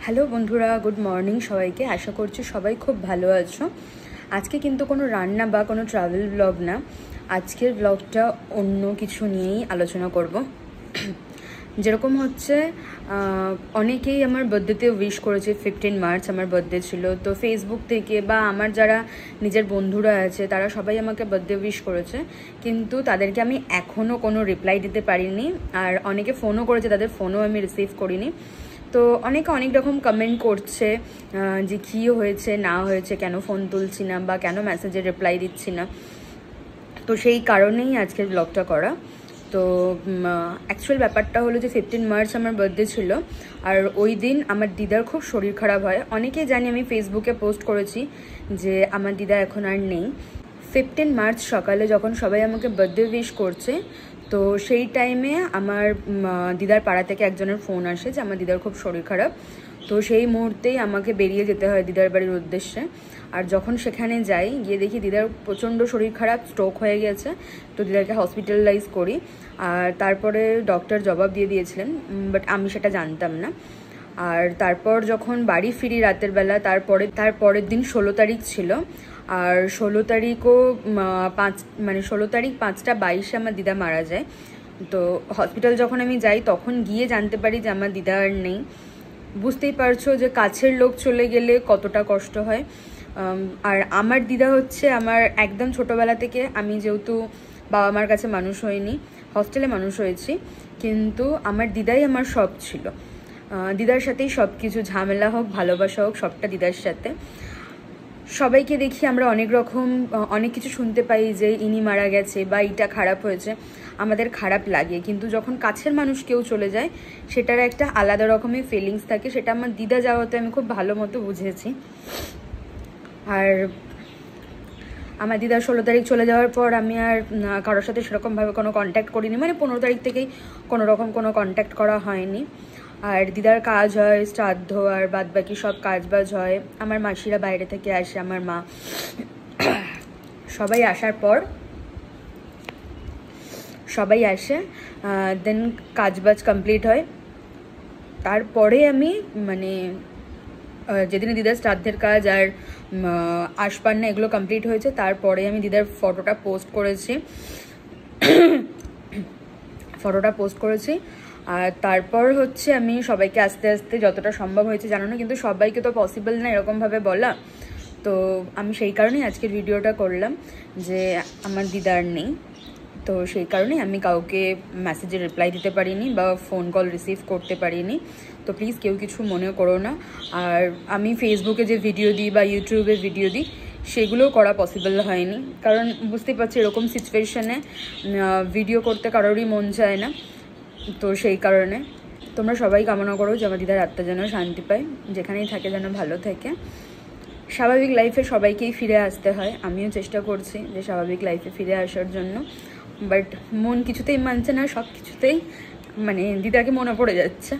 Hello বন্ধুরা, good morning সবাইকে। আশা করছি সবাই খুব ভালো আছো। আজকে কিন্তু কোনো রান্না বা কোনো ট্রাভেল ব্লগ না, আজকের ব্লগটা অন্য কিছু নিয়েই আলোচনা করব। যেরকম হচ্ছে অনেকেই আমার বার্থডেতে উইশ করেছে। 15 মার্চ আমার বার্থডে ছিল, তো ফেসবুক থেকে বা আমার যারা নিজের বন্ধুরা আছে তারা সবাই আমাকে বার্থডে উইশ করেছে, কিন্তু তাদেরকে আমি এখনও কোনো রিপ্লাই দিতে পারিনি। আর অনেকে ফোনও করেছে, তাদের ফোনও আমি রিসিভ করিনি। তো অনেকে অনেক রকম কমেন্ট করছে যে কী হয়েছে না হয়েছে, কেন ফোন তুলছি না বা কেন মেসেজে রিপ্লাই দিচ্ছি না। তো সেই কারণেই আজকের ব্লগটা করা। তো অ্যাকচুয়াল ব্যাপারটা হলো যে 15 মার্চ আমার বার্থডে ছিল, আর ওই দিন আমার দিদার খুব শরীর খারাপ হয়। অনেকেই জানি, আমি ফেসবুকে পোস্ট করেছি যে আমার দিদা এখন আর নেই। 15 মার্চ সকালে যখন সবাই আমাকে বার্থডে উইশ করছে, তো সেই টাইমে আমার দিদার পাড়া থেকে একজনের ফোন আসে যে আমার দিদার খুব শরীর খারাপ। তো সেই মুহূর্তেই আমাকে বেরিয়ে যেতে হয় দিদার বাড়ির উদ্দেশ্যে। আর যখন সেখানে যাই, গিয়ে দেখি দিদার প্রচণ্ড শরীর খারাপ, স্ট্রোক হয়ে গেছে। তো দিদাকে হসপিটালাইজ করি, আর তারপরে ডক্টর জবাব দিয়ে দিয়েছিলেন, বাট আমি সেটা জানতাম না। আর তারপর যখন বাড়ি ফিরি রাতের বেলা, তারপরের দিন 16 তারিখ ছিল। আর 16 তারিখও 16 তারিখ 5:22 আমার দিদা মারা যায়। তো হসপিটাল যখন আমি যাই তখন গিয়ে জানতে পারি যে আমার দিদা আর নেই। বুঝতেই পারছো যে কাছের লোক চলে গেলে কতটা কষ্ট হয়। আর আমার দিদা হচ্ছে আমার একদম ছোটোবেলা থেকে, আমি যেহেতু বাবা মার কাছে মানুষ হয়নি, হস্টেলে মানুষ হয়েছি, কিন্তু আমার দিদাই আমার সব ছিল। দিদার সাথেই সব কিছু, ঝামেলা হোক ভালোবাসা হোক, সবটা দিদার সাথে। সবাইকে দেখি আমরা অনেক কিছু শুনতে পাই যে ইনি মারা গেছে বা এইটা খারাপ হয়েছে, আমাদের খারাপ লাগে, কিন্তু যখন কাছের মানুষ কেউ চলে যায় সেটার একটা আলাদা রকমের ফিলিংস থাকে। সেটা আমার দিদা যাওয়াতে আমি খুব ভালো মতো বুঝেছি। আর আমার দিদা 16 তারিখ চলে যাওয়ার পর আমি আর কারোর সাথে সেরকমভাবে কোনো কন্ট্যাক্ট করিনি, 15 তারিখ থেকেই কোনো রকম কোনো কন্ট্যাক্ট করা হয়নি। আর দিদার কাজ হয় শ্রাদ্ধ, আর বাদ বাকি সব কাজ বাজ হয়। আমার মাসিরা বাইরে থেকে আসে, আমার মা, সবাই আসার পর সবাই আসে, দেন কাজ বাজ কমপ্লিট হয়। তারপরে আমি যেদিনে দিদার শ্রাদ্ধের কাজ আর আশপান্না এগুলো কমপ্লিট হয়েছে, তারপরে আমি দিদার ফটোটা পোস্ট করেছি। আর তারপর হচ্ছে আমি সবাইকে আস্তে আস্তে যতটা সম্ভব হয়েছে জানানো, কিন্তু সবাইকে তো পসিবল না এরকমভাবে বলা। তো আমি সেই কারণেই আজকের ভিডিওটা করলাম যে আমার দিদার নেই। তো সেই কারণেই আমি কাউকে মেসেজে রিপ্লাই দিতে পারিনি বা ফোন কল রিসিভ করতে পারিনি। তো প্লিজ কেউ কিছু মনে করো না। আর আমি ফেসবুকে যে ভিডিও দিই বা ইউটিউবে ভিডিও দিই, সেগুলোও করা পসিবল হয়নি, কারণ বুঝতেই পারছি এরকম সিচুয়েশনে ভিডিও করতে কারোরই মন চায় না। তো সেই কারণে তোমরা সবাই কামনা করো যে আমার দিদার আত্মা যেন শান্তি পায়, যেখানেই থাকে যেন ভালো থাকে। স্বাভাবিক লাইফে সবাইকেই ফিরে আসতে হয়, আমিও চেষ্টা করছি যে স্বাভাবিক লাইফে ফিরে আসার জন্য, বাট মন কিছুতেই মানছে না, সব কিছুতেই দিদাকে মনে পড়ে যাচ্ছে।